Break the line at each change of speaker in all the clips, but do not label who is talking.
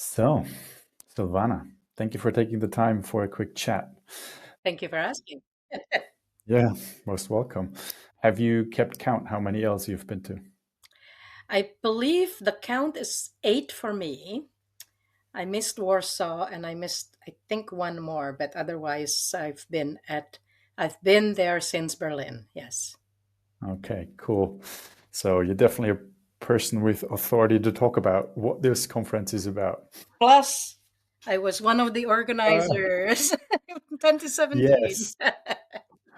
So, Silvana, thank you for taking the time for a quick chat.
Thank you for asking.
Yeah, most welcome. Have you kept count how many L's you've been to?
I believe the count is 8 for me. I missed Warsaw and I missed I think one more, but otherwise I've been there since Berlin. Yes.
Okay, cool. So you're definitely a person with authority to talk about what this conference is about.
Plus I was one of the
Uh,
organizers in 2017.
yes.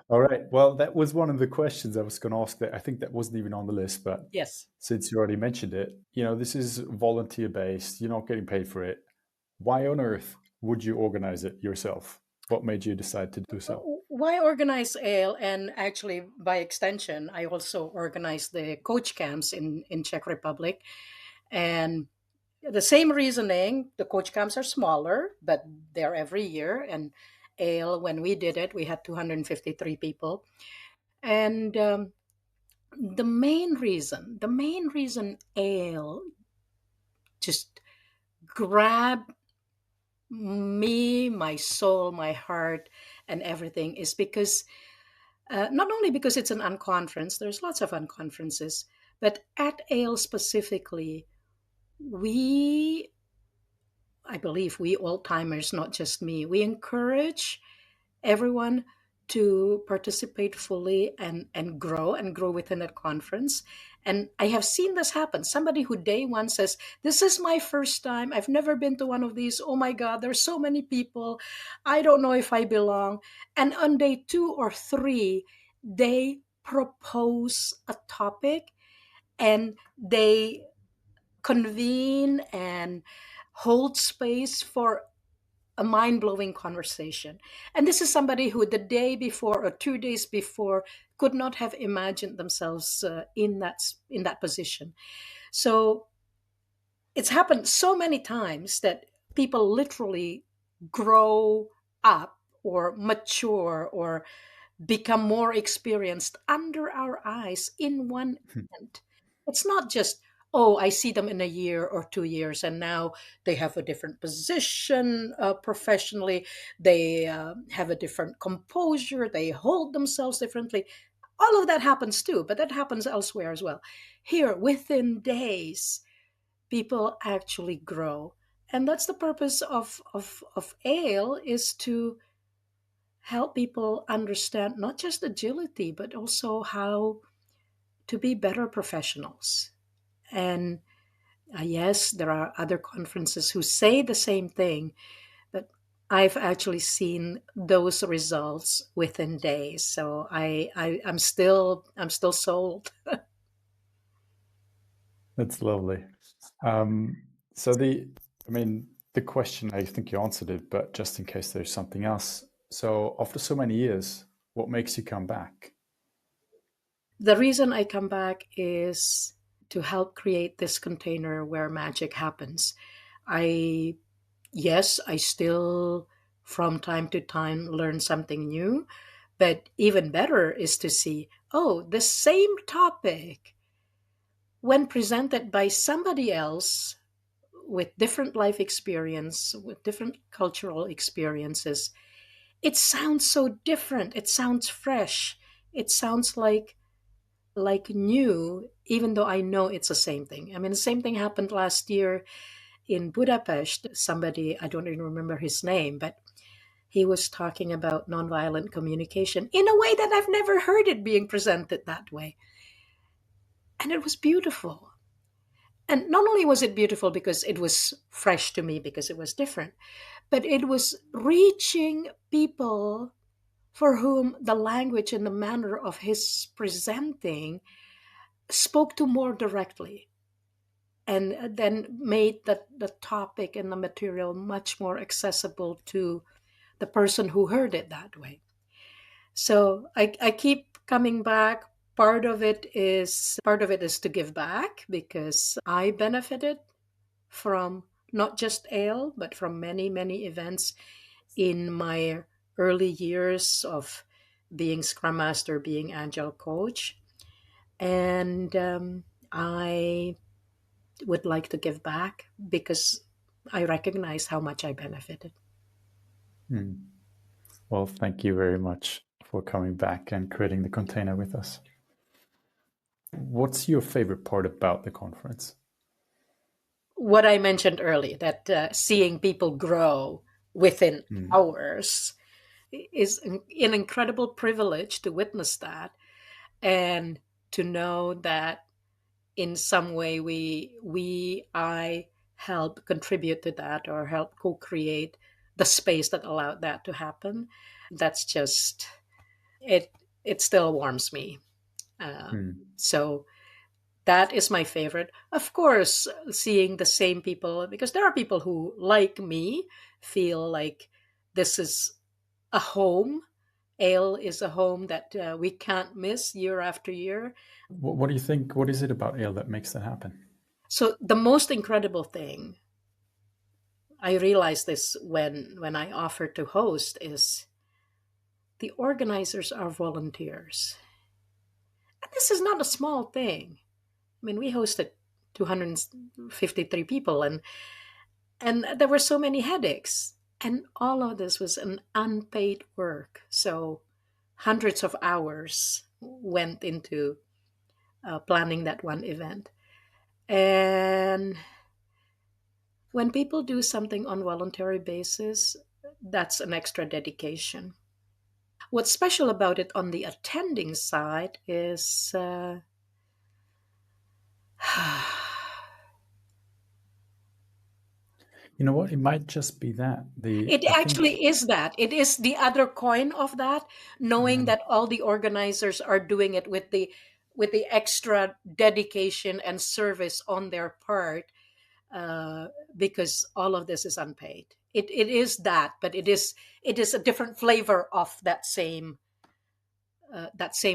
All right. Well, that was one of the questions I was going to ask. That I think that wasn't even on the list, but
Yes.
since you already mentioned it, this is volunteer based. You're not getting paid for it. Why on earth would you organize it yourself? What made you decide to do so?
Why organize ALE? And actually, by extension, I also organize the coach camps in Czech Republic. And the same reasoning, the coach camps are smaller, but they're every year. And ALE, when we did it, we had 253 people. And the main reason ALE just grabbed me, my soul, my heart, and everything is because not only because it's an unconference, there's lots of unconferences, but at ALE specifically, we, I believe we old timers, not just me, we encourage everyone to participate fully and grow within that conference. And I have seen this happen. Somebody who day one says, "This is my first time. I've never been to one of these. Oh my God, there's so many people. I don't know if I belong." And on day two or three, they propose a topic and they convene and hold space for a mind-blowing conversation. And this is somebody who the day before or 2 days before could not have imagined themselves in that position. So it's happened so many times that people literally grow up or mature or become more experienced under our eyes in one event. It's not just, oh, I see them in a year or 2 years and now they have a different position professionally. They have a different composure. They hold themselves differently. All of that happens too, but that happens elsewhere as well. Here, within days, people actually grow. And that's the purpose of ALE, is to help people understand not just agility, but also how to be better professionals. And yes, there are other conferences who say the same thing, but I've actually seen those results within days. So I'm still sold.
That's lovely. So I mean, the question, I think you answered it, but just in case there's something else. So after so many years, what makes you come back?
The reason I come back is to help create this container where magic happens. I Yes, I still from time to time learn something new, but even better is to see, oh, the same topic, when presented by somebody else with different life experience, with different cultural experiences, it sounds so different. It sounds fresh. It sounds like new, even though I know it's the same thing. I mean, the same thing happened last year in Budapest. Somebody, I don't even remember his name, but he was talking about nonviolent communication in a way that I've never heard it being presented that way. And it was beautiful. And not only was it beautiful because it was fresh to me, because it was different, but it was reaching people for whom the language and the manner of his presenting spoke to more directly, and then made the topic and the material much more accessible to the person who heard it that way. So I keep coming back. Part of it is to give back because I benefited from not just ale, but from many, many events in my early years of being Scrum Master, being Agile Coach. And I would like to give back because I recognize how much I benefited.
Hmm. Well, thank you very much for coming back and creating the container with us. What's your favorite part about the conference?
What I mentioned earlier, that seeing people grow within
Hmm.
hours is an incredible privilege to witness that, and to know that in some way I help contribute to that, or help co-create the space that allowed that to happen. That's just it. It still warms me.
Hmm.
So that is my favorite. Of course, seeing the same people, because there are people who, like me, feel like this is a home. Ale is a home that we can't miss year after year.
What do you think? What is it about ale that makes that happen?
So the most incredible thing, I realized this when I offered to host, is the organizers are volunteers. And this is not a small thing. I mean, we hosted 253 people, and there were so many headaches, and all of this was an unpaid work. So hundreds of hours went into planning that one event. And when people do something on voluntary basis, that's an extra dedication. What's special about it on the attending side is
You know what? It might just be that the
it
I think.
actually is that. It is the other coin of that, knowing
Yeah,
that all the organizers are doing it with the extra dedication and service on their part, uh, because all of this is unpaid. It is that, but it is a different flavor of that same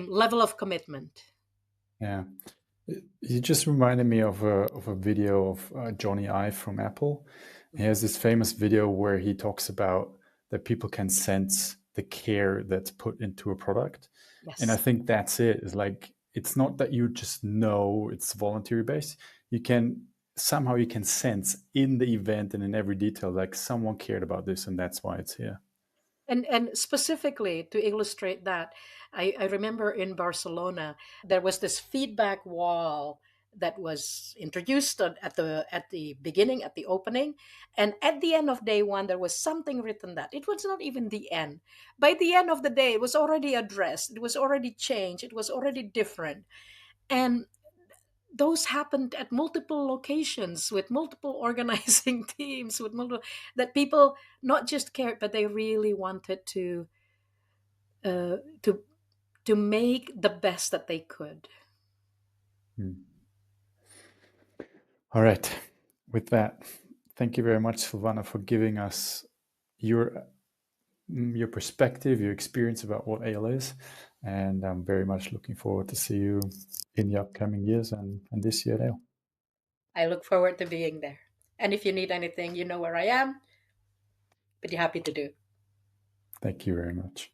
level of commitment.
yeah. You just reminded me of a video of Johnny Ive from Apple. He has this famous video where he talks about that people can sense the care that's put into a product, and I
Yes.
think that's it. Is like it's not that you just know it's voluntary based. You can somehow you can sense in the event and in every detail like someone cared about this, and that's why it's here.
And specifically to illustrate that, I remember in Barcelona there was this feedback wall that was introduced at the beginning, at the opening, and at the end of day one there was something written that it was not even the end. By the end of the day, it was already addressed, it was already changed, it was already different. And those happened at multiple locations with multiple organizing teams, with multiple, that people not just cared, but they really wanted uh, to to make the best that they could.
Hmm. All right. With that, thank you very much, Silvana, for giving us your your perspective, your experience about what ale is. And I'm very much looking forward to see you in the upcoming years and this year at ale.
I look forward to being there. And if you need anything, you know where I am. But you're happy to do.
Thank you very much.